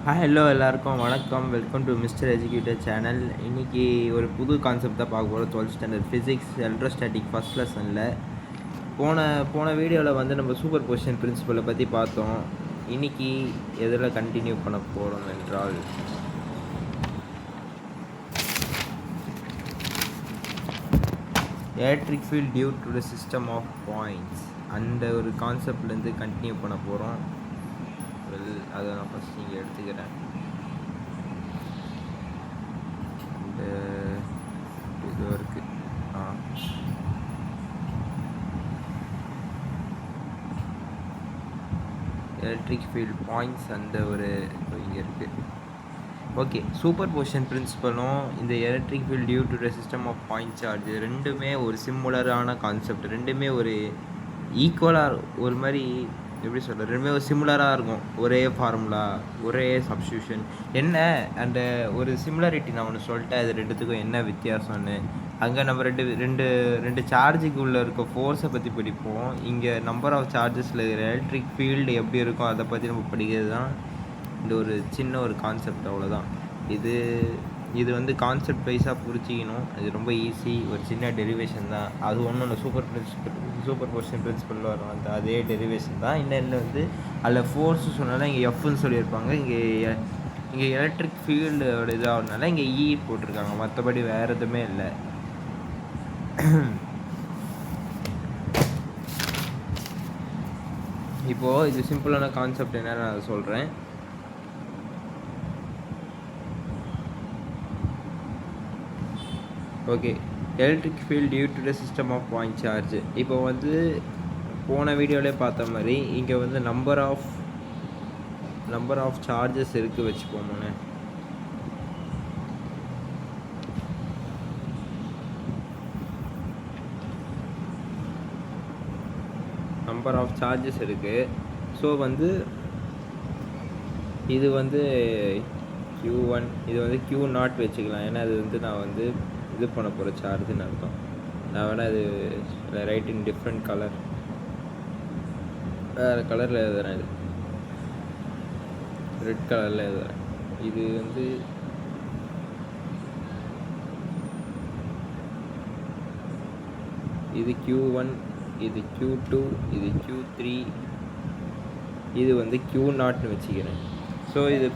Hello எல்லாருக்கும் வணக்கம். Welcome to mister educator channel. இன்றைக்கி ஒரு புது கான்செப்ட் தான் பார்க்க போகிறோம். 12th standard physics electrostatic first லெசனில் போன வீடியோவில் வந்து நம்ம சூப்பர் பொசிஷன் பிரின்சிபலை பற்றி பார்த்தோம். இன்றைக்கி எதில் கண்டினியூ பண்ண போகிறோம் என்றால் electric field due to the system of points அந்த ஒரு கான்செப்ட்லேருந்து கண்டினியூ பண்ண போகிறோம். அதை நான் ஃபஸ்ட் இங்கே எடுத்துக்கிறேன். இது இருக்குது. எலக்ட்ரிக் ஃபீல்ட் பாயிண்ட்ஸ் அந்த ஒரு இங்கே இருக்குது. ஓகே, சூப்பர் பொசிஷன் பிரின்சிபலும் இந்த electric field due to the system of point charge ரெண்டுமே ஒரு சிமுலரான கான்செப்ட். ரெண்டுமே ஒரு ஈக்குவலாக ஒரு மாதிரி எப்படி சொல்கிறது, ரெண்டுமே ஒரு சிமிலராக இருக்கும். ஒரே ஃபார்முலா, ஒரே சப்ஸ்டியூஷன். என்ன அந்த ஒரு சிமிலாரிட்டி நான் ஒன்று சொல்லிட்டேன். அது ரெண்டுத்துக்கும் என்ன வித்தியாசம்னு. அங்கே நம்ம ரெண்டு சார்ஜுக்கு உள்ளே இருக்க ஃபோர்ஸை பற்றி படிப்போம். இங்கே நம்பர் ஆஃப் சார்ஜஸில் இருக்கிற எலக்ட்ரிக் ஃபீல்டு எப்படி இருக்கும் அதை பற்றி நம்ம படிக்கிறது தான் இந்த ஒரு சின்ன ஒரு கான்செப்ட். அவ்வளோதான். இது வந்து கான்செப்ட் வைஸாக புரிச்சிக்கணும். அது ரொம்ப ஈஸி. ஒரு சின்ன டெரிவேஷன் தான். அது ஒன்றும் இல்லை. சூப்பர் பொசிஷன் பிரின்சிபலில் வரும் அந்த அதே டெரிவேஷன் தான். இன்னும் வந்து அதில் ஃபோர்ஸு சொன்னாலும் இங்கே எஃப்னு சொல்லியிருப்பாங்க. இங்கே எலக்ட்ரிக் ஃபீல்டோட இதாகிறதுனால இங்கே இ போட்டிருக்காங்க. மற்றபடி வேறு எதுவுமே இல்லை. இப்போது இது சிம்பிளான கான்செப்ட் என்னன்னு நான் சொல்கிறேன். Okay, electric field due to the system of point charge. இப்போ வந்து போன வீடியோவிலே பார்த்த மாதிரி இங்கே வந்து நம்பர் ஆஃப் சார்ஜஸ் இருக்குது வச்சுப்போமோன்னு. நம்பர் ஆஃப் சார்ஜஸ் இருக்குது. ஸோ வந்து இது வந்து Q1, இது வந்து Q0 வச்சுக்கலாம். ஏன்னா அது வந்து நான் வந்து இது பண்ண போகிற சார்ஜுன்னு அர்த்தம். நான் வேணால் அது ரைட் இன் டிஃப்ரெண்ட் கலர், வேறு கலரில் எழுதுறேன். இது ரெட் கலரில் எழுதுறேன். இது வந்து இது Q1, இது Q2, இது Q3, இது வந்து Q0ன்னு வச்சுக்கிறேன். ஸோ இது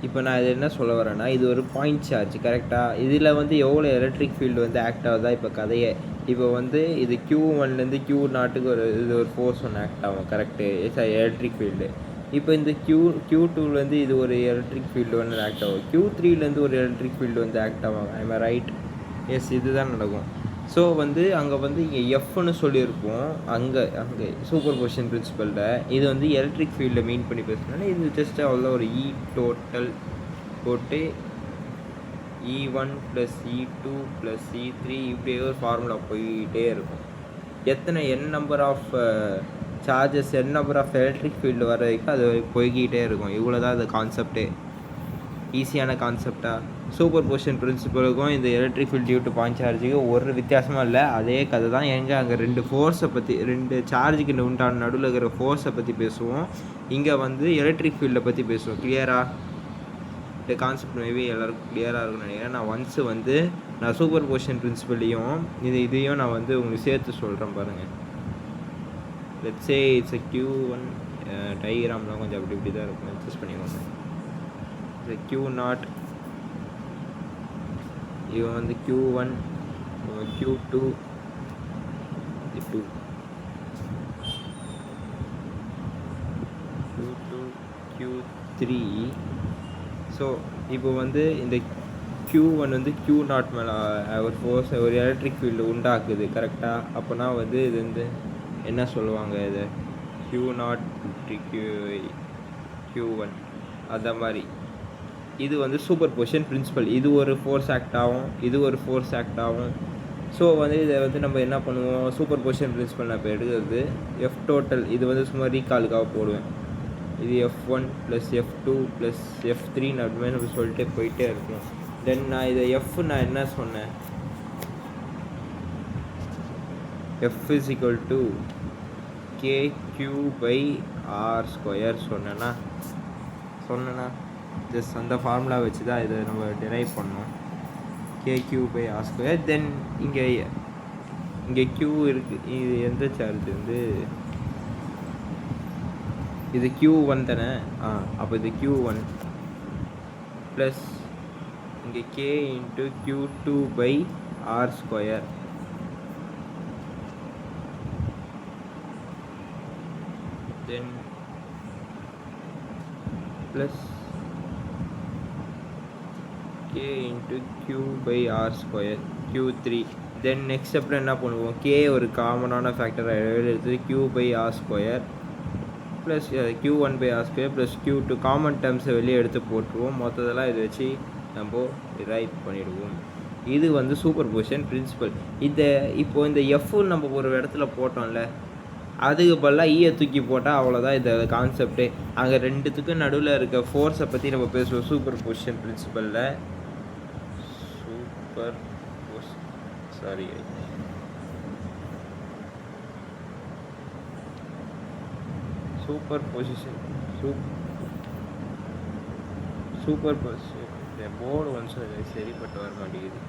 இப்போ நான் இது என்ன சொல்ல வரேன்னா, இது ஒரு பாயிண்ட் சார்ஜ் கரெக்டாக. இதில் வந்து எவ்வளோ எலக்ட்ரிக் ஃபீல்டு வந்து ஆக்ட் ஆகுதா இப்போ கதையை. இப்போ வந்து இது Q1லேருந்து Q0க்கு இது ஒரு ஃபோர்ஸ் ஒன்று ஆக்ட் ஆகும் கரெக்டு, எலக்ட்ரிக் ஃபீல்டு. இப்போ இந்த Q2லேருந்து இது ஒரு எலக்ட்ரிக் ஃபீல்டு வந்து ஆக்ட் ஆகும். Q3லேருந்து ஒரு எலக்ட்ரிக் ஃபீல்டு வந்து ஆக்ட் ஆகும். I am right? எஸ், இதுதான் நடக்கும். ஸோ வந்து அங்கே வந்து இங்கே எஃப்னு சொல்லியிருப்போம். அங்கே சூப்பர் பொசிஷன் பிரின்சிபலில் இது வந்து எலக்ட்ரிக் ஃபீல்டை மீன் பண்ணி பேசுனால இது ஜஸ்ட் அவ்வளோ ஒரு இ டோட்டல் போட்டு E1 + E2 + E3 இப்படியே ஒரு ஃபார்முலா போயிட்டே இருக்கும். எத்தனை number of charges, number of electric field வர வரைக்கும் அது போய்கிட்டே இருக்கும். இவ்வளோ தான் இந்த கான்செப்டே. ஈஸியான கான்செப்டாக. சூப்பர் பொசிஷன் பிரின்சிபலுக்கும் இந்த electric field due to point சார்ஜுக்கு ஒரு வித்தியாசமாக இல்லை. அதே கதை தான். அங்கே ரெண்டு ஃபோர்ஸை பற்றி, ரெண்டு சார்ஜுக்கு உண்டான நடுவில் இருக்கிற ஃபோர்ஸை பற்றி பேசுவோம். இங்கே வந்து எலக்ட்ரிக் ஃபீல்டை பற்றி பேசுவோம். கிளியராக இந்த கான்செப்ட் மேபி எல்லாருக்கும் கிளியராக இருக்குன்னு நினைக்கிறேன். நான் ஒன்ஸு வந்து நான் சூப்பர் பொசிஷன் பிரின்சிபலையும் இதையும் நான் வந்து உங்களுக்கு சேர்த்து சொல்கிறேன் பாருங்கள். லெட்ஸ் சே இட்ஸ் Q1 டயக்ராம்லாம் கொஞ்சம் இப்படி தான் இருக்கும். அட்ஜஸ்ட் பண்ணிக்கோங்க. Q0, இவன் வந்து Q1, Q2, Q2, Q3. So இப்போ வந்து இந்த Q1 வந்து Q0 மேலே ஒரு ஃபோர்ஸ், ஒரு எலக்ட்ரிக் ஃபீல்டு உண்டாக்குது கரெக்டாக. அப்போனா வந்து இது வந்து என்ன சொல்லுவாங்க, இது Q0 Q1 அந்த மாதிரி. இது வந்து சூப்பர் பொசிஷன் பிரின்சிபல். இது ஒரு ஃபோர்ஸ் ஆக்ட் ஆகும், இது ஒரு ஃபோர்ஸ் ஆக்ட் ஆகும். ஸோ வந்து இதை வந்து நம்ம என்ன பண்ணுவோம், சூப்பர் பொசிஷன் பிரின்சிபல் நான் இப்போ எடுக்கிறது எஃப் டோட்டல். இது வந்து சும்மா ரீகாலுக்காக போடுவேன். இது F1 + F2 + F3 அப்படிமே நம்ம சொல்லிட்டே போயிட்டே இருக்கணும். தென் நான் இதை நான் என்ன சொன்னேன், F = KQ/R² சொன்னேன்னா. சொன்னேன்னா ஜஸ்ட் அந்த ஃபார்முலா வச்சு தான் இதை நம்ம டிரைவ் பண்ணோம். KQ/R². தென் இங்கே Q இருக்குது. இது எந்த சார்ஜ் வந்து இது Q1 தானே. அப்போ இது Q1 ப்ளஸ் இங்கே K × Q2/R². தென் plus K × Q/R², Q3. Then next ஸ்டெப்பில் என்ன பண்ணுவோம், K ஒரு காமனான ஃபேக்டர் எடுத்து Q/R² plus Q1/R² plus Q2 common டேர்ம்ஸை வெளியே எடுத்து போட்டுருவோம். மொத்தத்தெல்லாம் இதை வச்சு நம்ம டிரைவ் பண்ணிவிடுவோம். இது வந்து சூப்பர் பொசிஷன் பிரின்சிபல். இப்போது இந்த F நம்ம ஒரு இடத்துல போட்டோம்ல, அதுக்கு பதிலாக ஈயை தூக்கி போட்டால் அவ்வளோதான் இந்த கான்செப்டே. அங்கே ரெண்டுத்துக்கும் நடுவில் இருக்க ஃபோர்ஸை பற்றி நம்ம பேசுவோம் சூப்பர் பொசிஷன் பிரின்சிபலில். சூப்பர் பொசிஷன் போர்டு ஒன்ஸ் சரிப்பட்டு வர மாட்டேங்குது.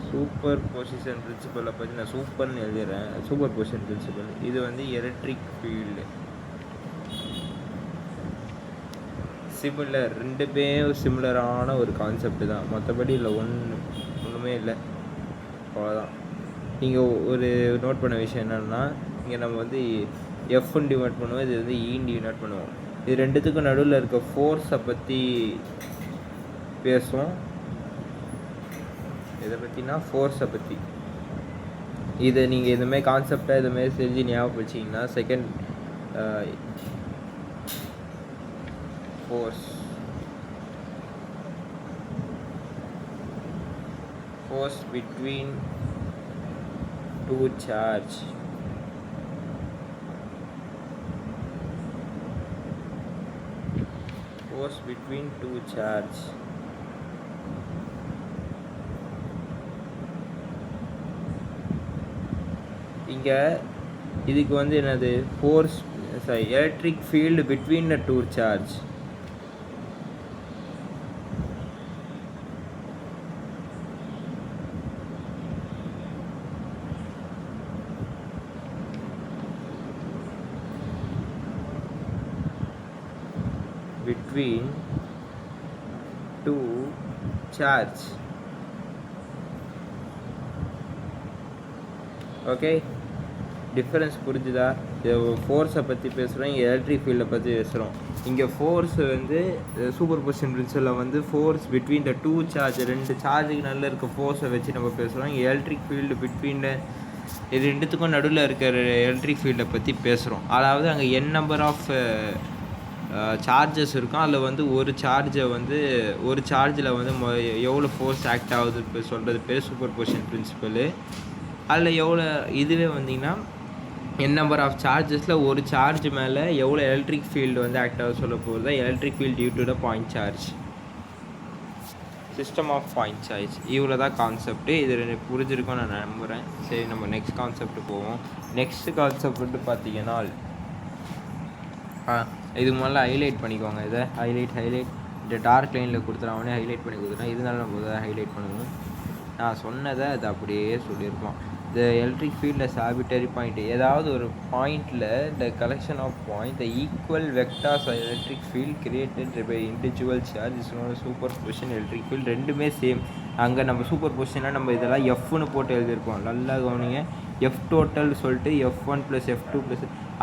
சூப்பர் பொசிஷன் பிரின்சிபலை பற்றி நான் சூப்பர்னு எழுதுகிறேன். சூப்பர் பொசிஷன் பிரின்சிபல் இது வந்து எலக்ட்ரிக் ஃபீல்டு சிமிலர், ரெண்டுமே சிமிலரான ஒரு கான்செப்ட் தான். மற்றபடி இல்லை, ஒன்றுமே இல்லை, அவ்வளோதான். நீங்கள் ஒரு நோட் பண்ண விஷயம் என்னென்னா, இங்கே நம்ம வந்து எஃப்னு டினோட் பண்ணுவோம், இது வந்து ஈன்னு டினோட் பண்ணுவோம். இது ரெண்டுத்துக்கும் நடுவில் இருக்க ஃபோர்ஸை பற்றி பேசுவோம். இதை பற்றினா ஃபோர்ஸை பற்றி. இதை நீங்கள் இதுமாதிரி கான்செப்டாக இதுமாரி செஞ்சு ஞாபகம் வச்சிங்கன்னா second force between two charge. Force between two charge. இங்கே இதுக்கு வந்து என்னது force, electric field between the two charge. Between two charge. Okay, difference புரிஞ்சுதா? ஃபோர்ஸை பற்றி பேசுகிறோம், இங்கே எலக்ட்ரிக் ஃபீல்டை பற்றி பேசுகிறோம். இங்கே ஃபோர்ஸ் வந்து சூப்பர் பொசிஷன் பிரின்சிபலில் வந்து force between the two charge, ரெண்டு சார்ஜுக்கு நல்ல இருக்க ஃபோர்ஸை வச்சு நம்ம பேசுகிறோம். இங்கே எலக்ட்ரிக் ஃபீல்டு பிட்வீன் இது ரெண்டுத்துக்கும் நடுவில் இருக்கிற எலக்ட்ரிக் ஃபீல்டை பற்றி பேசுகிறோம். அதாவது அங்கே n நம்பர் ஆஃப் சார்ஜஸ் இருக்கும். அதில் வந்து ஒரு சார்ஜில் வந்து எவ்வளோ ஃபோர்ஸ் ஆக்ட் ஆகுது இப்போ சொல்கிறது பேர் சூப்பர் பொசிஷன் பிரின்சிபலு. அதில் எவ்வளோ இதுவே வந்திங்கன்னா n நம்பர் ஆஃப் சார்ஜஸில் ஒரு சார்ஜ் மேலே எவ்வளோ எலக்ட்ரிக் ஃபீல்டு வந்து ஆக்ட் ஆகுது சொல்ல போகிறது தான் electric field due to the point charge, system of point charge. இவ்வளோ தான் கான்செப்ட்டு. இது எனக்கு புரிஞ்சிருக்கும்னு நான் நம்புகிறேன். சரி, நம்ம நெக்ஸ்ட் கான்செப்ட்டு போவோம். நெக்ஸ்ட் கான்செப்ட் வந்து பார்த்தீங்கன்னா இதுக்கு முதல்ல ஹைலைட் பண்ணிக்கோங்க. இதை ஹைலைட் இந்த டார்க் லைனில் கொடுத்துறான், ஹைலைட் பண்ணி கொடுத்துட்டான். இருந்தாலும் நம்ம இதை ஹைலைட் பண்ணுவோம். நான் சொன்னதை அது அப்படியே சொல்லியிருப்போம். The electric field is arbitrary point. ஏதாவது ஒரு பாயிண்டில் the collection of point the equal vectors electric field created by individual charge is known as superposition electric field. ரெண்டுமே சேம். அங்கே நம்ம சூப்பர் பொசிஷனாக நம்ம இதெல்லாம் எஃப்னு போட்டு எழுதியிருப்போம். நல்லா கவனிங்க, எஃப் டோட்டல் சொல்லிட்டு F1 + F2 +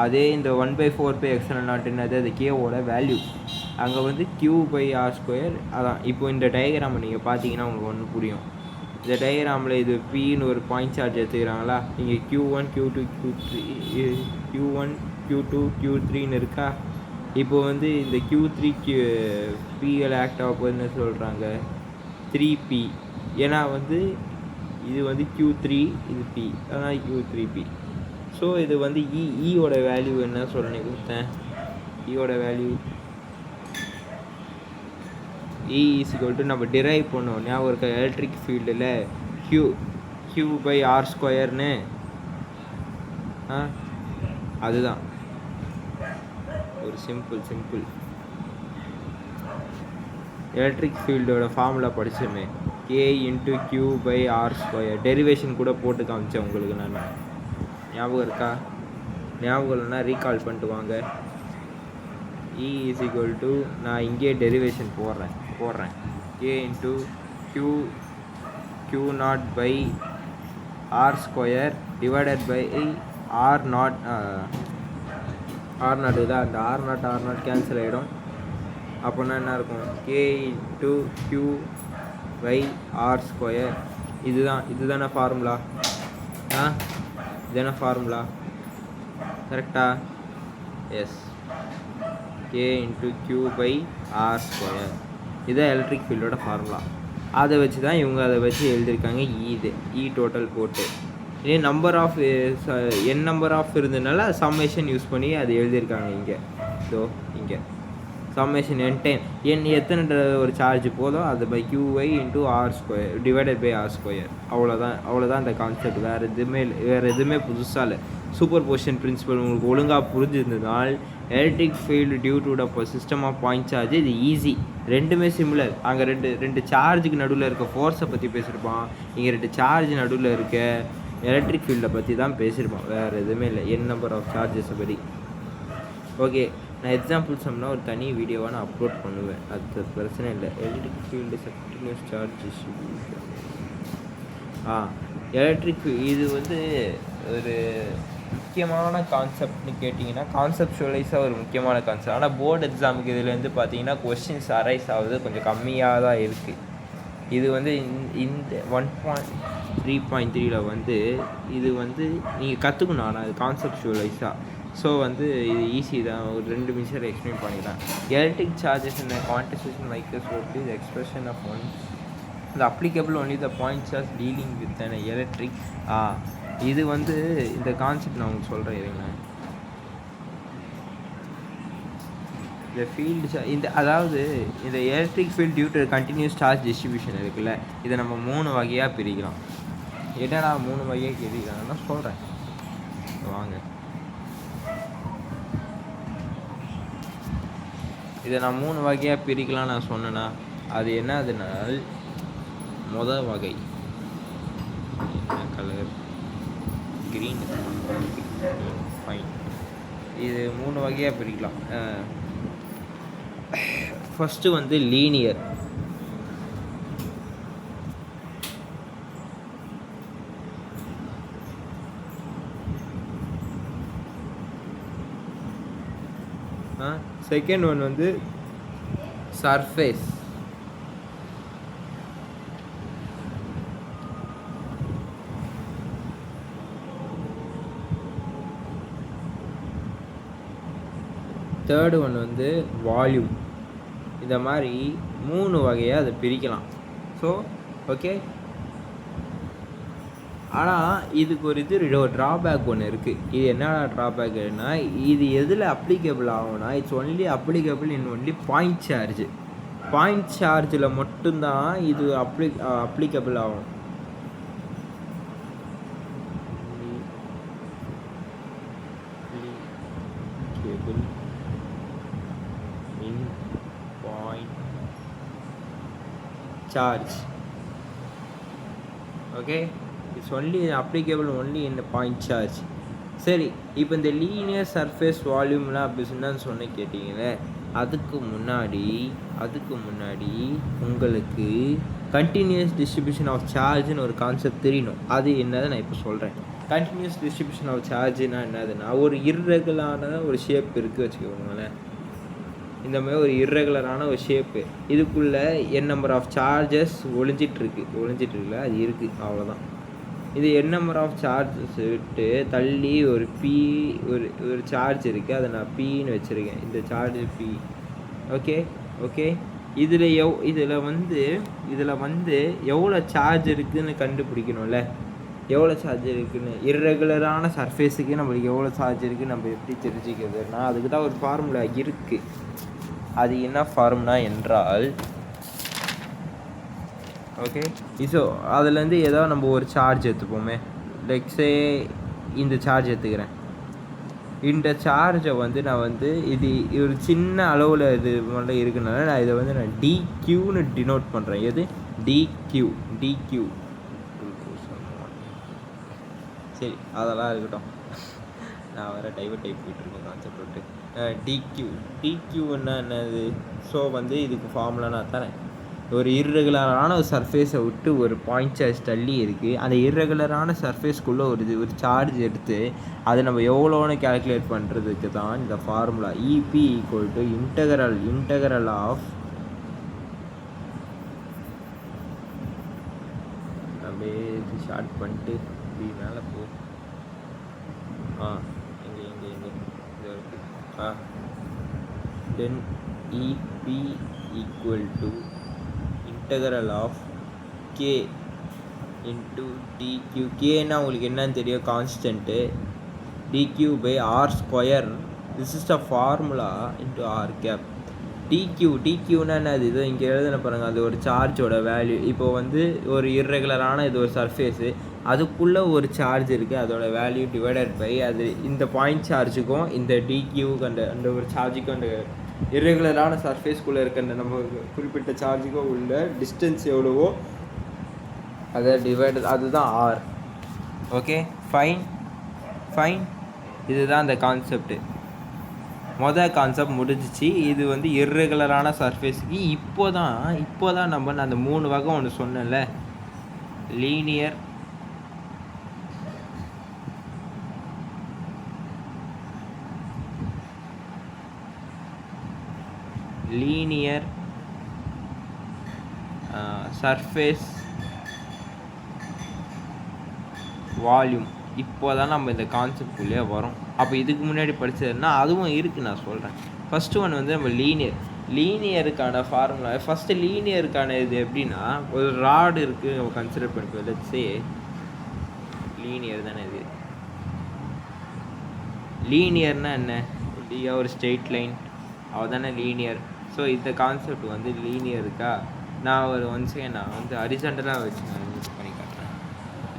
அதே இந்த 1/4πε0 என்னது, அது கேவோட வேல்யூ. அங்கே வந்து Q/R². அதான் இப்போ இந்த டயக்ராமை நீங்கள் பார்த்தீங்கன்னா உங்களுக்கு ஒன்று புரியும். இந்த டயக்ராமில் இது Pன்னு ஒரு பாயிண்ட் சார்ஜ் எடுத்துக்கிறாங்களா, இங்கே Q1 Q2 Q3ன்னு இருக்கா. இப்போ வந்து இந்த Q3 Pல ஆக்ட் ஆக போகுதுன்னு சொல்கிறாங்க 3P. ஏன்னா வந்து இது வந்து Q3, இது P, அதனால் Q3P. ஸோ இது வந்து ஈயோட வேல்யூ என்ன சொல்லி கொடுத்தேன், ஈயோட வேல்யூ E = நம்ம டிரைவ் பண்ணோம் ஞாபகம் இருக்க எலக்ட்ரிக் ஃபீல்டில் Q/R²ன்னு அதுதான். ஒரு சிம்பிள் எலக்ட்ரிக் ஃபீல்டோட ஃபார்முலா படிச்சோமே, K × Q/R². டெரிவேஷன் கூட போட்டு காமிச்சேன் உங்களுக்கு நான். ஞாபகம் இருக்கா? ஞாபகம் இல்லைன்னா ரீகால் பண்ணிட்டு வாங்க. E = நான் இங்கே டெரிவேஷன் போடுறேன். K × Q0/R² divided by R0. R0 தான். அந்த R0 கேன்சல் ஆகிடும். அப்போனா என்ன இருக்கும்? K × Q/R². இதுதானே ஃபார்முலா. இதுதானே ஃபார்முலா, கரெக்டா? Yes, K × Q/R². இதுதான் எலக்ட்ரிக் ஃபீல்டோட ஃபார்முலா. அதை வச்சு தான் இவங்க எழுதியிருக்காங்க. இ டோட்டல் போட்டு இதே நம்பர் ஆஃப் நம்பர் ஆஃப் இருந்ததுனால சம்மேஷன் யூஸ் பண்ணி அது எழுதியிருக்காங்க இங்கே. ஸோ இங்கே சம்மேஷன் எத்தனை ஒரு சார்ஜ் போதோ அது by QI × R² divided by R². அவ்வளோதான் இந்த கான்செப்ட். வேறு எதுவுமே புதுசாக இல்லை. சூப்பர் பொசிஷன் பிரின்சிபல் உங்களுக்கு ஒழுங்காக புரிஞ்சிருந்ததால் electric field due to the system of point charge இது ஈஸி. ரெண்டுமே சிமிலர். அங்கே ரெண்டு சார்ஜுக்கு நடுவில் இருக்க ஃபோர்ஸை பற்றி பேசியிருப்பான். இங்கே 2 சார்ஜ் நடுவில் இருக்க எலக்ட்ரிக் ஃபீல்டை பற்றி தான் பேசியிருப்பான். வேறு எதுவுமே இல்லை. நம்பர் ஆஃப் சார்ஜஸை பற்றி. ஓகே, நான் எக்ஸாம்பிள் சொன்னால் ஒரு தனி வீடியோவாக நான் அப்லோட் பண்ணுவேன். அது பிரச்சனை இல்லை. Electric field continuous charge distribution. Electric இது ஒரு முக்கியமான கான்செப்ட்னு கேட்டிங்கன்னா கான்செப்டுவலைஸாக ஒரு முக்கியமான கான்செப்ட். ஆனால் போர்டு எக்ஸாமுக்கு இதில் பார்த்தீங்கன்னா கொஸ்டின்ஸ் அரைஸ் ஆகுது கொஞ்சம் கம்மியாக தான் இருக்குது. இது இந்த 1.3.3ல் இது நீங்கள் கற்றுக்கணும். ஆனால் அது கான்செப்டுவலைஸாக. ஸோ இது ஈஸி தான். ஒரு 2 நிமிஷம் எக்ஸ்பிளைன் பண்ணிக்கலாம். எலக்ட்ரிக் சார்ஜஸ் இந்த quantization microscope is expression of one the applicable only the point charge dealing with an electric. இது இந்த கான்செப்ட் நான் உங்களுக்கு சொல்கிறேன். இருங்க, இந்த ஃபீல்டு அதாவது இந்த electric field due to continuous charge distribution இருக்குல்ல, இதை நம்ம 3 வகையாக பிரிக்கலாம். என்னடா 3 வகையாக பிரிக்கலாம்னா சொல்கிறேன் வாங்க. இதை நான் 3 வகையாக பிரிக்கலாம் நான் சொன்னேன்னா அது என்னதுனால், மொதல் வகை கலர் க்ரீன் ஃபைன். இது 3 வகையாக பிரிக்கலாம். First linear. Second one surface. Third one volume. இந்த மாதிரி 3 வகையாக அதை பிரிக்கலாம். ஸோ ஓகே, ஆனால் இதுக்கு ஒரு ட்ராபேக் ஒன்று இருக்குது. இது என்னடா ட்ராபேக்குன்னா, இது எதில் அப்ளிகபிள் ஆகும்னா, it's only applicable in only point charge. Point சார்ஜில் மட்டும்தான் இது அப்ளிகபிள் ஆகும். charge. Okay, it's only applicable only in the point charge. சரி, இப்போ இந்த லீனியர் சர்ஃபேஸ் வால்யூம்லாம் அப்படி சொன்ன கேட்டிங்களே, அதுக்கு முன்னாடி உங்களுக்கு கண்டினியூஸ் டிஸ்ட்ரிபியூஷன் ஆஃப் சார்ஜ்னு ஒரு கான்செப்ட் தெரியணும். அது என்னதை நான் இப்போ சொல்கிறேன். கண்டினியூஸ் டிஸ்ட்ரிபியூஷன் ஆஃப் சார்ஜ்னா என்னதுன்னா, ஒரு இர்ரெகுலரான ஒரு ஷேப் இருக்குது வச்சுக்கோங்களேன். இந்த மாதிரி ஒரு இர்ரெகுலரான ஒரு ஷேப்பு, இதுக்குள்ளே நம்பர் ஆஃப் சார்ஜஸ் ஒளிஞ்சிட்ருக்குல்ல, அது இருக்குது, அவ்வளோதான். இது நம்பர் ஆஃப் சார்ஜஸ் விட்டு தள்ளி ஒரு ஒரு சார்ஜ் இருக்குது, அதை நான் Pன்னு வச்சுருக்கேன். இந்த சார்ஜ் P. ஓகே இதில் எவ்வளோ சார்ஜ் இருக்குதுன்னு கண்டுபிடிக்கணும்ல. எவ்வளோ சார்ஜ் இருக்குதுன்னு, இர்ரெகுலரான சர்ஃபேஸுக்கு நம்மளுக்கு எவ்வளோ சார்ஜ் இருக்குது நம்ம எப்படி தெரிஞ்சுக்கிறதுனா, அதுக்கு தான் ஒரு ஃபார்முலா இருக்குது. அது என்ன ஃபார்முலா என்றால், ஓகே ஸோ அதுலேருந்து ஏதோ நம்ம ஒரு சார்ஜ் எடுத்துப்போமே. லைக்ஸே இந்த சார்ஜ் எடுத்துக்கிறேன். இந்த சார்ஜை வந்து நான் வந்து இது ஒரு சின்ன அளவில் இது மட்டும் இருக்குனால நான் இதை வந்து நான் டிக்யூன்னு டினோட் பண்ணுறேன். எது டிக்யூ சரி அதெல்லாம் இருக்கட்டும். நான் வேறு டைவர்ட் டைப் போயிட்டுருக்கேன் கான்செப்ட் விட்டு. டிக்யூன்னா என்னது? ஸோ வந்து இதுக்கு ஃபார்முலா நான் தரேன். ஒரு இர்ரெகுலரான ஒரு சர்ஃபேஸை விட்டு ஒரு பாயிண்ட் சார்ஜ் தள்ளி இருக்குது. அந்த இர்ரெகுலரான சர்ஃபேஸ்க்குள்ளே ஒரு சார்ஜ் எடுத்து அதை நம்ம எவ்வளோன்னு கேல்குலேட் பண்ணுறதுக்கு தான் இந்த formula. E P equal to integral of அப்படியே இது ஷார்ட் பண்ணிட்டு இப்படி மேலே போ. Then E P equal to integral of K into D Q. கேன்னா உங்களுக்கு என்னன்னு தெரியும், constant. D Q by R square. This is the formula into R cap. டிக்யூன்னா என்னது? இது இங்கே எழுதுன பாருங்கள், அது ஒரு சார்ஜோட வேல்யூ. இப்போ வந்து ஒரு இர்ரெகுலரான இது ஒரு சர்ஃபேஸு, அதுக்குள்ளே ஒரு சார்ஜ் இருக்குது, அதோட வேல்யூ டிவைடட் பை அது இந்த பாயிண்ட் சார்ஜுக்கும் இந்த டிக்யூக்கு அந்த ஒரு சார்ஜுக்கும் அந்த இர்ரெகுலரான சர்ஃபேஸ்க்குள்ளே இருக்க அந்த நம்ம குறிப்பிட்ட சார்ஜுக்கும் உள்ள டிஸ்டன்ஸ் எவ்வளவோ அதை டிவைட், அதுதான் ஆர். Okay fine. இதுதான் அந்த கான்செப்டு. மொதல் கான்செப்ட் முடிஞ்சிச்சு. இது வந்து இர்ரெகுலரான சர்ஃபேஸுக்கு இப்போ தான் நம்ம அந்த 3 வகை ஒன்று சொன்னேன்ல, லீனியர், சர்ஃபேஸ், வால்யூம். இப்போ தான் நம்ம இந்த கான்செப்ட்குள்ளே வரோம். அப்போ இதுக்கு முன்னாடி படித்ததுன்னா அதுவும் இருக்குது, நான் சொல்கிறேன். ஃபஸ்ட்டு ஒன்று வந்து நம்ம லீனியருக்கான ஃபார்முலா. ஃபஸ்ட்டு லீனியருக்கான இது எப்படின்னா, ஒரு ராடு இருக்குது நம்ம கன்சிடர் பண்ணிப்போம். லெட்ஸ் சே லீனியர் தானே இது. லீனியர்னா என்ன? ஒரு ஸ்ட்ரெயிட் லைன், அவள் தானே லீனியர். ஸோ இந்த கான்செப்ட் வந்து லீனியருக்கா நான் ஒரு நான் வந்து ஹரிசாண்டலாக வச்சு நான் யூஸ் பண்ணி காட்டுறேன்.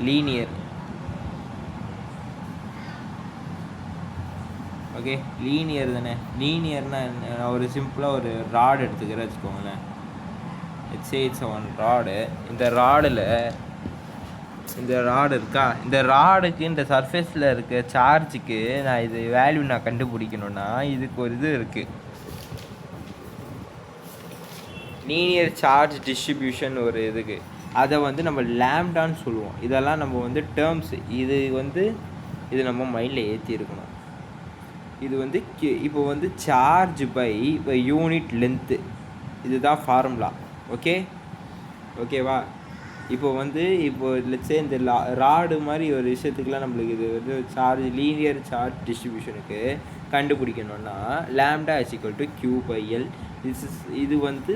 லீனியர், ஓகே, லீனியர் தானே. லீனியர்னா நான் ஒரு சிம்பிளாக ஒரு ராடு எடுத்துக்கிறேன் வச்சுக்கோங்களேன். It's one rod. இந்த ராடு இருக்கா, இந்த ராடுக்கு இந்த சர்ஃபேஸில் இருக்க சார்ஜுக்கு நான் இது வேல்யூ நான் கண்டுபிடிக்கணுன்னா இதுக்கு ஒரு இது இருக்குது, லீனியர் சார்ஜ் டிஸ்ட்ரிபியூஷன் ஒரு இதுக்கு. அதை வந்து நம்ம லேம்டான்னு சொல்லுவோம். இதெல்லாம் நம்ம வந்து டேர்ம்ஸ், இது நம்ம மைண்டில் ஏற்றிருக்கணும். இது வந்து இப்போ வந்து சார்ஜ் பை யூனிட் லென்த்து, இதுதான் ஃபார்முலா. ஓகேவா? இப்போ லெட்ஸ் சே இந்த ராடு மாதிரி ஒரு விஷயத்துக்குலாம் நம்மளுக்கு இது வந்து லீனியர் சார்ஜ் டிஸ்ட்ரிபியூஷனுக்கு கண்டுபிடிக்கணும்னா lambda is equal to Q/L. இது வந்து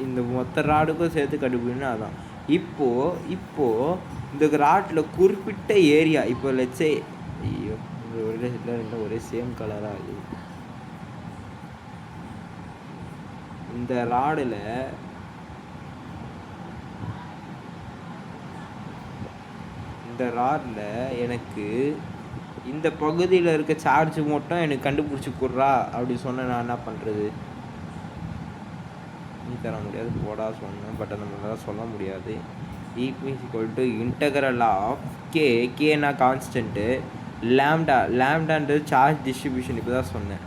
இந்த மொத்த ராடுக்கும் சேர்த்து கண்டுபிடிக்கணும்னா அதான். இப்போது இந்த ராட்டில் குறிப்பிட்ட ஏரியா, இப்போ லெட்ஸ் சே ஒரே சேம் கலராக இருக்குது. இந்த ராடில் எனக்கு இந்த பகுதியில் இருக்க சார்ஜ் மட்டும் எனக்கு கண்டுபிடிச்சி கொடுறா அப்படி சொன்ன நான் என்ன பண்ணுறது? நீ தர முடியாது போடா சொன்னேன், பட் நம்மளால் சொல்ல முடியாது. ஈக்குவல் டு இன்டகரல் ஆஃப் கேனா கான்ஸ்டன்ட்டு, லேம்டான்றது சார்ஜ் டிஸ்ட்ரிபியூஷன். இப்போ தான் சொன்னேன்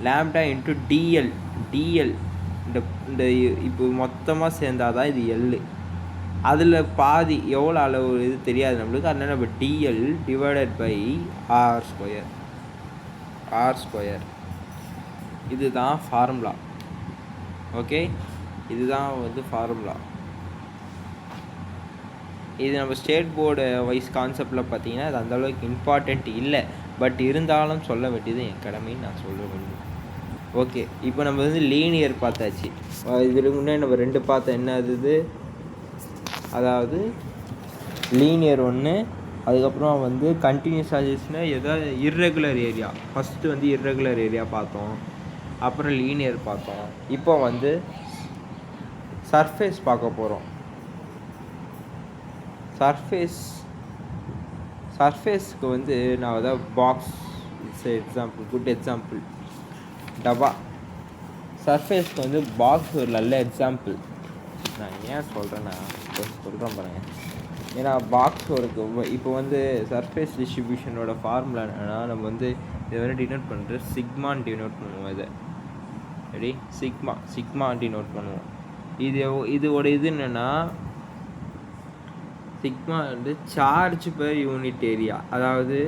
லேம்டா இன்ட்டு டிஎல். இந்த இப்போ மொத்தமாக சேர்ந்தாதான் இது எல். அதில் பாதி எவ்வளோ அளவு இது தெரியாது நம்மளுக்கு, அதனால் நம்ம DL divided by R square. இதுதான் ஃபார்முலா. ஓகே, இதுதான் வந்து ஃபார்முலா. இது நம்ம ஸ்டேட் போர்டு வைஸ் கான்செப்டில் பார்த்தீங்கன்னா அது அந்தளவுக்கு இம்பார்ட்டண்ட் இல்லை, பட் இருந்தாலும் சொல்ல வேண்டியது என் கடமைன்னு நான் சொல்ல வேண்டும். ஓகே, இப்போ நம்ம வந்து லீனியர் பார்த்தாச்சு. இதுக்கு முன்னாடி நம்ம 2 பார்த்தோம். என்ன அது? அதாவது லீனியர் ஒன்று, அதுக்கப்புறம் வந்து கண்டினியூஸ் சார்ஜஸ்னால் எதாவது இர்ரெகுலர் ஏரியா. ஃபஸ்ட்டு வந்து இர்ரெகுலர் ஏரியா பார்த்தோம், அப்புறம் லீனியர் பார்த்தோம். இப்போ வந்து சர்ஃபேஸ் பார்க்க போகிறோம். சர்ஃபேஸ்க்கு வந்து நான் அதாவது box it's example, good example. டபா சர்ஃபேஸ்க்கு வந்து பாக்ஸ் ஒரு நல்ல எக்ஸாம்பிள். நான் ஏன் சொல்கிறேன்னா சொல்கிறேன் பாருங்கள். ஏன்னா பாக்ஸ் ஒரு இப்போ வந்து சர்ஃபேஸ் டிஸ்ட்ரிபியூஷனோட ஃபார்முலா என்னன்னா, நம்ம வந்து இதை வந்து டினோட் பண்ணுறது சிக்மான்னு டினோட் பண்ணுவோம். இதை ரெடி சிக்மா டினோட் பண்ணுவோம். இதோட இது என்னென்னா, சிக்மா வந்து சார்ஜ் பெர் யூனிட் ஏரியா, அதாவது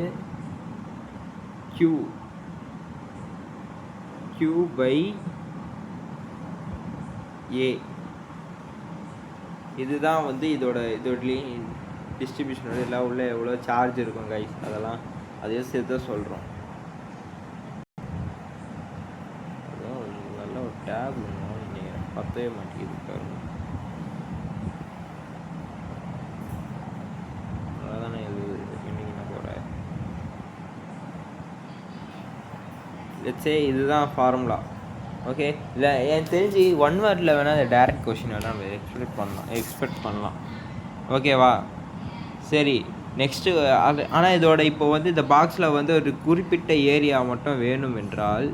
Q by A. இதுதான் வந்து இதோட டிஸ்ட்ரிபியூஷனோட எல்லாம் உள்ள எவ்வளோ சார்ஜ் இருக்கும் கைஸ், அதெல்லாம் அதே சேர்த்து தான் சொல்கிறோம். அதான் நல்ல ஒரு டேப் நீங்கள் பத்தவே மாட்டேங்குது பாருங்க. அதானே இது இன்னைக்கு நான் போகிறேன். இதுதான் ஃபார்முலா. ஓகே, இல்லை எனக்கு தெரிஞ்சு 1 வேர்டில் வேணால் அந்த டேரக்ட் கொஷின் வேணால் நம்ம எக்ஸ்பெக்ட் பண்ணலாம். ஓகேவா? சரி, நெக்ஸ்ட்டு அது ஆனால் இதோட இப்போ வந்து இந்த பாக்ஸில் வந்து ஒரு குறிப்பிட்ட ஏரியா மட்டும் வேணும் என்றால்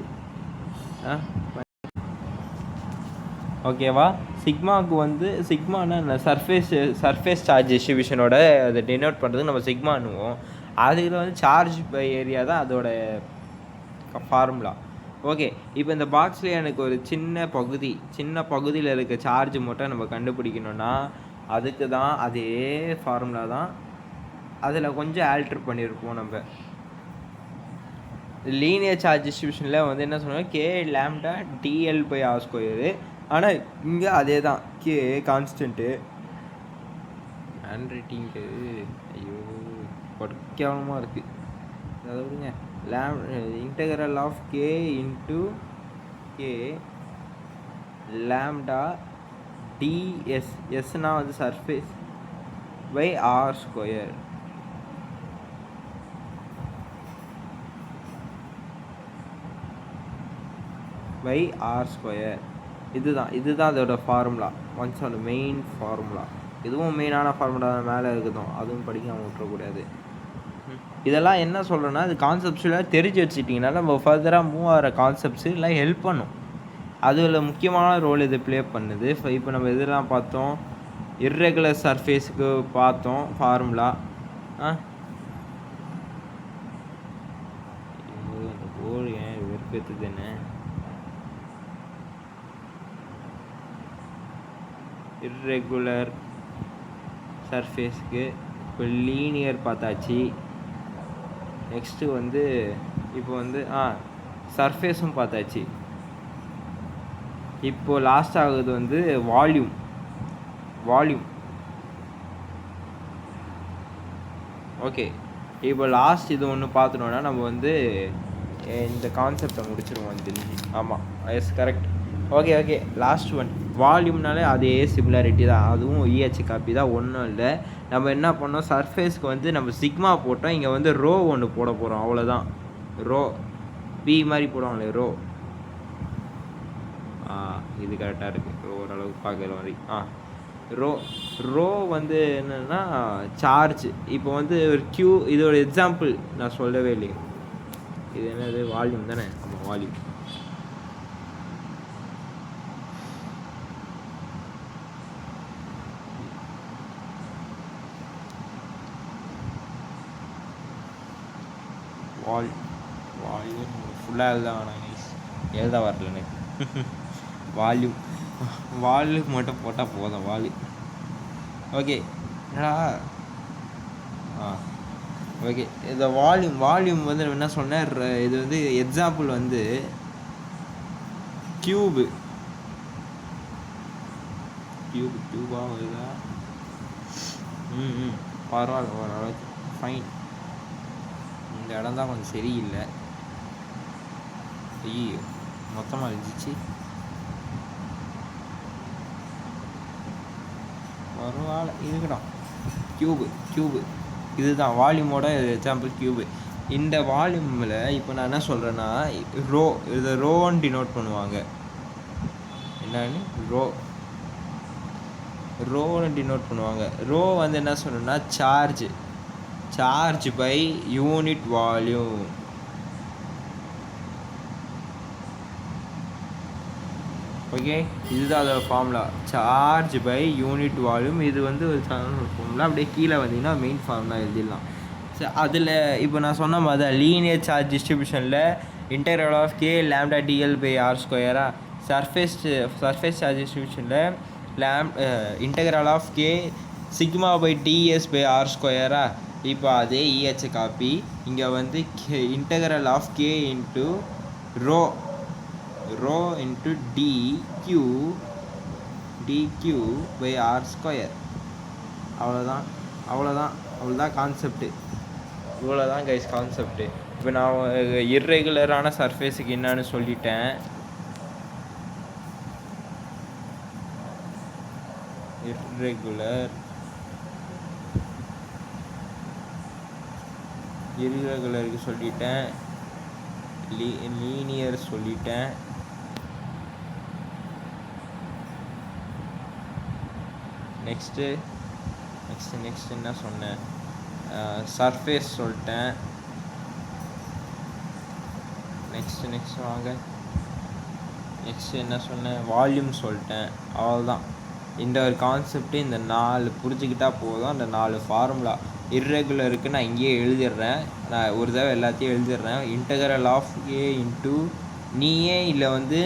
ஓகேவா, சிக்மாவுக்கு வந்து சிக்மானா சர்ஃபேஸ் சார்ஜ் டிஸ்ட்ரிபியூஷனோட அதை டினோட் பண்ணுறதுக்கு நம்ம சிக்மானுவோம். அதில் வந்து சார்ஜ் பை ஏரியா தான் அதோட ஃபார்முலா. ஓகே, இப்போ இந்த பாக்ஸில் எனக்கு ஒரு சின்ன பகுதியில் இருக்க சார்ஜ் மட்டும் நம்ம கண்டுபிடிக்கணும்னா அதுக்கு தான் அதே ஃபார்முலா தான். அதில் கொஞ்சம் ஆல்டர் பண்ணியிருப்போம் நம்ம. லீனியர் சார்ஜ் டிஸ்ட்ரிபியூஷனில் வந்து என்ன சொன்னோம், K lambda dl/r². ஆனால் இங்கே அதே தான், K கான்ஸ்டன்ட்டு. ஹேண்ட் ரைட்டிங்கு ஐயோ கேவலமாக இருக்குது. அதை விடுங்க. integral of K into K lambda ds, sனா வந்து surface by r². by r². இதுதான் அதோட formula. Once on main formula. இதுவும் மெயினான ஃபார்முலா மேலே இருக்குதும், அதுவும் படிக்காமல் விட்டுறக்கூடாது. இதெல்லாம் என்ன சொல்கிறேன்னா, அது கான்செப்ட்ஸ்லாம் தெரிஞ்சு வச்சுட்டிங்கன்னா நம்ம ஃபர்தராக மூவ் ஆகிற கான்செப்ட்ஸு எல்லாம் ஹெல்ப் பண்ணும். அதில் முக்கியமான ரோல் இது ப்ளே பண்ணுது. இப்போ நம்ம இதெல்லாம் பார்த்தோம், இர்ரெகுலர் சர்ஃபேஸுக்கு பார்த்தோம் ஃபார்முலா. அந்த போர்டு ஏன் வெறுப்பேற்றுது என்ன? இர்ரெகுலர் சர்ஃபேஸுக்கு இப்போ லீனியர் பார்த்தாச்சு. நெக்ஸ்ட்டு வந்து இப்போ வந்து சர்ஃபேஸும் பார்த்தாச்சு. இப்போது லாஸ்ட் ஆகுது வந்து வால்யூம். ஓகே, இப்போ லாஸ்ட் இது ஒன்று பார்த்துட்டோன்னா நம்ம வந்து இந்த கான்செப்டை முடிச்சிருவோம் தெரிஞ்சு. ஆமாம், yes correct. Okay, last one வால்யூம்னாலே அதே சிமிலாரிட்டி தான், அதுவும் இஹெச் காப்பி தான், ஒன்றும் இல்லை. நம்ம என்ன பண்ணோம், சர்ஃபேஸ்க்கு வந்து நம்ம சிக்மா போட்டோம், இங்கே வந்து ரோ ஒன்று போட போகிறோம், அவ்வளோதான். ரோ பி மாதிரி போடுவாங்களே ரோ. இது கரெக்டாக இருக்குது, ஓரளவுக்கு பார்க்குற மாதிரி. ரோ வந்து என்னென்னா சார்ஜ். இப்போ வந்து ஒரு இதோட எக்ஸாம்பிள் நான் சொல்லவே இல்லையே. இது என்னது, வால்யூம் தானே? ஆமாம், வால்யூம். வால்யூம் ஃபுல்லாக எழுத வரல எனக்கு. வால்யூம் மட்டும் போட்டால் போதும், வால்யூம். ஓகே என்னடா ஓகே, இந்த வால்யூம் வந்து என்ன சொன்னேன், இது வந்து எக்ஸாம்பிள் வந்து கியூபாக வருதா? பரவாயில்ல, ஓரளவுக்கு ஃபைன். இந்த இடம் தான் கொஞ்சம் சரியில்லை. ஐயோ, மொத்தமாக இருந்துச்சு. பரவாயில்ல, இருக்கட்டும். கியூபு இதுதான் வால்யூமோட எக்ஸாம்பிள், கியூபு. இந்த வால்யூமில் இப்போ நான் என்ன சொல்கிறேன்னா, இதை ரோன்னு டினோட் பண்ணுவாங்க. என்னன்னு ரோன்னு டினோட் பண்ணுவாங்க. ரோ வந்து என்ன சொல்லணும்னா charge charge by unit volume. Okay, இதுதான் அதோட formula, charge by unit volume. இது வந்து ஒரு ஃபார்முலா. அப்படியே கீழே வந்தீங்கன்னா மெயின் ஃபார்முலா எழுதிடலாம். அதில் இப்போ நான் சொன்ன மாதிரி தான் லீனியர் சார்ஜ் டிஸ்ட்ரிபியூஷனில் integral of k lambda TL by r ஸ்கொயரா, சர்ஃபேஸ் சார்ஜ் டிஸ்ட்ரிபியூஷனில் integral of k sigma by ds by r ஸ்கொயரா. இப்போ அதே இஹெச் காப்பி இங்கே வந்து integral of K into rho into dq by R square. அவ்வளோதான் கான்செப்ட்டு. இவ்வளோதான் கைஸ் கான்செப்ட்டு. இப்போ நான் இர்ரெகுலரான சர்ஃபேஸுக்கு என்னன்னு சொல்லிட்டேன். இர்ரெகுலருக்கு சொல்லிட்டேன், லீனியர் சொல்லிட்டேன். நெக்ஸ்ட்டு என்ன சொன்னேன், சர்ஃபேஸ் சொல்லிட்டேன். நெக்ஸ்ட் வாங்க. நெக்ஸ்ட் என்ன சொன்னேன், வால்யூம் சொல்லிட்டேன். அவ்வளோதான். இந்த ஒரு கான்செப்ட்டு இந்த 4 புரிஞ்சுக்கிட்டால் போதும். அந்த 4 ஃபார்முலா இர்ரெகுலருக்கு நான் இங்கேயே எழுதிடுறேன். நான் ஒரு தடவை எல்லாத்தையும் எழுதிடுறேன். இன்டெக்ரல் ஆஃப் ஏ இன்ட்டு நீயே இல்லை வந்து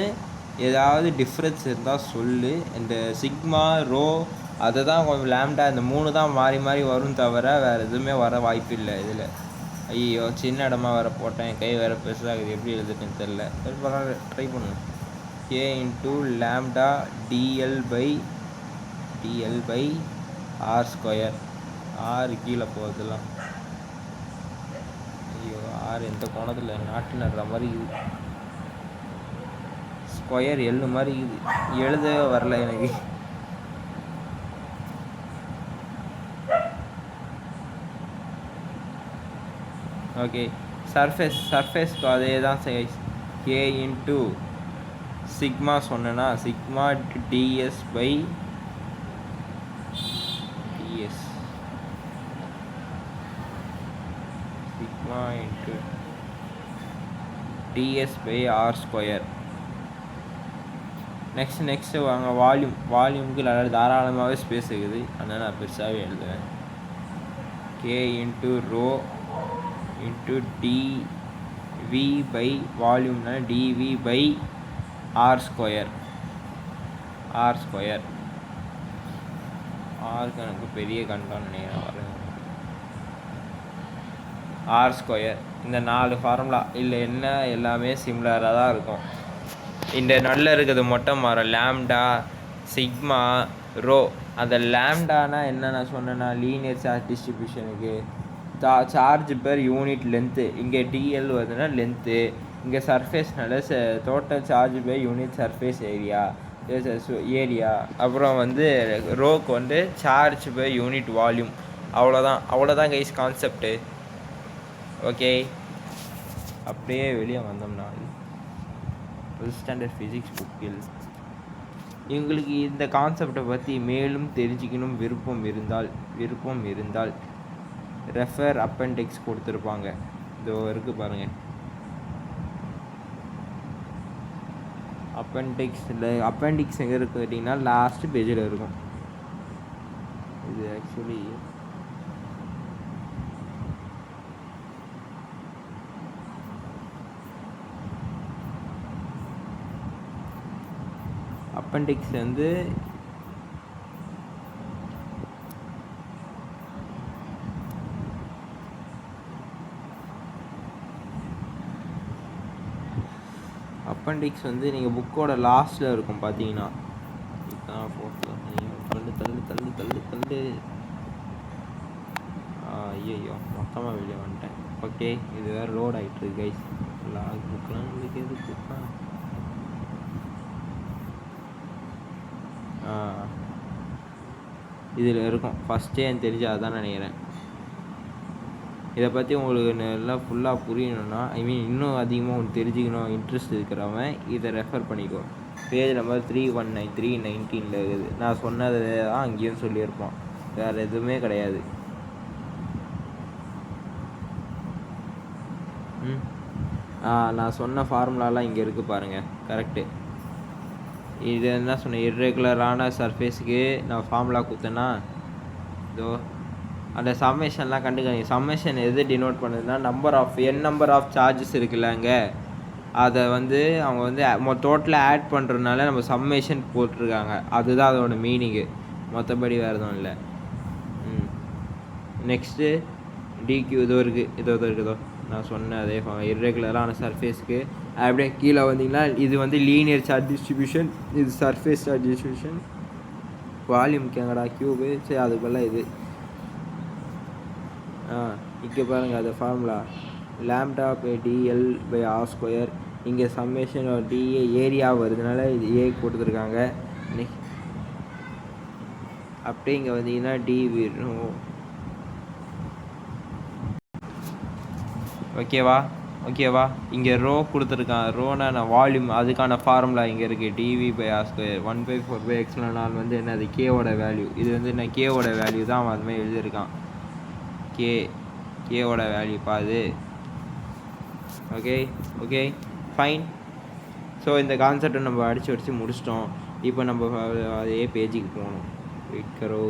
ஏதாவது டிஃப்ரென்ஸ் இருந்தால் சொல்லு. இந்த சிக்மா ரோ அதை தான் கொஞ்சம் லாம்டா இந்த 3 தான் மாறி மாறி வரும் தவிர வேறு எதுவுமே வர வாய்ப்பு இல்லை இதில். ஐயோ, சின்ன இடமா வேறு போட்டேன், கை வேறு பெருசாகுது, எப்படி எழுதுட்டுன்னு தெரில. சரி, பரவாயில்ல, ட்ரை பண்ணுவேன். K into lambda TL by R square. ஆறு கீழே போகுதுலாம். ஐயோ, ஆறு எந்த கோணத்தில் நாட்டு நடுற மாதிரி இருக்குது. ஸ்கொயர் எள்ளு மாதிரி இருக்குது, எழுதவே வரல எனக்கு. ஓகே, சர்ஃபேஸ்க்கு அதே தான் கே இன்ட்டு சிக்மா சொன்னேன்னா sigma DS by DS, sigma into DS by R square. Next வாங்க வால்யூமுக்கு நல்லா தாராளமாகவே ஸ்பேஸ் இருக்குது, அதனால் நான் பெருசாகவே எழுதுவேன். K into rho into dv by வால்யூம்னா டிவி பை ஆர் ஸ்கொயர். ஆருக்கு எனக்கு பெரிய கண்டான்னு நினைக்கிறேன். R square. இந்த 4 ஃபார்முலா இல்லை என்ன எல்லாமே சிமிலராக தான் இருக்கும். இந்த நல்ல இருக்கிறது மட்டும் மாறும், லாம்டா சிக்மா ரோ. அந்த லாம்டானா என்ன நான் சொன்னேன்னா லீனியர் சார்ஜ் டிஸ்ட்ரிபியூஷனுக்கு சார்ஜ் பெர் யூனிட் லென்த்து. இங்கே டிஎல் வருதுன்னா லென்த்து, இங்கே சர்ஃபேஸ்னால total charge by unit surface area. அப்புறம் வந்து ரோக்கு வந்து சார்ஜ் பை யூனிட் வால்யூம். அவ்வளோதான் கைஸ் கான்செப்ட்டு. ஓகே, அப்படியே வெளியே வந்தோம்னா ஃபஸ்ட் ஸ்டாண்டர்ட் ஃபிசிக்ஸ் புக்கில் எங்களுக்கு இந்த கான்செப்டை பற்றி மேலும் தெரிஞ்சுக்கணும் விருப்பம் இருந்தால் ரெஃபர் அப்பெண்டிக்ஸ் கொடுத்துருப்பாங்க. இதோ இருக்குது பாருங்கள். அப்பெண்டிக்ஸ் எங்கே இருக்குது கேட்டிங்கன்னா லாஸ்ட்டு பேஜில் இருக்கும். இது ஆக்சுவலி அப்பெண்டிக்ஸ் வந்து நீங்கள் புக்கோட லாஸ்ட்டில் இருக்கும் பார்த்தீங்கன்னா. இதுதான் ஃபோட்டோ. தள்ளு. ஐயோ, மொத்தமாக வெளியே வந்துட்டேன். ஓகே, இது வேறு லோட் ஆகிட்டுருக்கு கைஸ். லாக் புக்கெலாம் உங்களுக்கு எது புக்கா? இதில் இருக்கும் ஃபஸ்ட்டே எனக்கு தெரிஞ்சு அதான் நினைக்கிறேன். இதை பற்றி உங்களுக்கு நல்லா ஃபுல்லாக புரியணும்னா இன்னும் அதிகமாக உங்களுக்கு தெரிஞ்சுக்கணும் இன்ட்ரெஸ்ட் இருக்கிறவன் இதை ரெஃபர் பண்ணிக்கோ. பேஜ் நம்பர் 319 319 இருக்குது. நான் சொன்னதை தான் அங்கேயும் சொல்லியிருப்பான், வேறு எதுவுமே கிடையாது. ம் நான் சொன்ன ஃபார்முலாலாம் இங்கே இருக்குது பாருங்கள், கரெக்டு. இது என்ன சொன்னேன், இர்ரெகுலரான சர்ஃபேஸுக்கு நான் ஃபார்முலா கொடுத்தேன்னா இதோ அந்த சம்மேஷன்லாம் கண்டுக்காதீங்க. சம்மேஷன் எது டினோட் பண்ணுதுன்னா நம்பர் ஆஃப் சார்ஜஸ் இருக்குல்ல அங்கே, அதை வந்து அவங்க வந்து டோட்டலாக ஆட் பண்ணுறதுனால நம்ம சம்மேஷன் போட்டிருக்காங்க. அதுதான் அதோட மீனிங்கு, மற்றபடி வேறு எதுவும் இல்லை. நெக்ஸ்ட்டு டிக்யூ இதோ இருக்குதோ நான் சொன்ன அதே இர்ரெகுலரான சர்ஃபேஸ்க்கு அப்படியே கீழே வந்தீங்கன்னா இது வந்து லீனியர் சார்ஜ் டிஸ்ட்ரிபியூஷன், இது சர்ஃபேஸ் சார்ஜ் டிஸ்ட்ரிபியூஷன். வால்யூம் கேங்கடா கியூபு, சரி அதுக்குள்ள இது இங்கே பாருங்கள் அது formula lambda by dl by R square. இங்கே சம்மேஷன் டிஏ ஏரியா வருதுனால இது ஏ கொடுத்துருக்காங்க. அப்படியே இங்கே வந்தீங்கன்னா டி வரும். ஓகேவா இங்கே ரோ கொடுத்துருக்கான். ரோனா நான் வால்யூம், அதுக்கான ஃபார்முலா இங்கே இருக்குது, TV by R square 1/4/x வந்து என்னது கேவோட வேல்யூ. இது வந்து நான் கேவோட வேல்யூ தான் அவன் அதுமாதிரி எழுதியிருக்கான். கேவோட வேல்யூப்பா அது. Okay fine. ஸோ இந்த கான்செப்டை நம்ம அடித்து முடிச்சிட்டோம். இப்போ நம்ம அதே பேஜுக்கு போகணும். வெயிட் கரோ.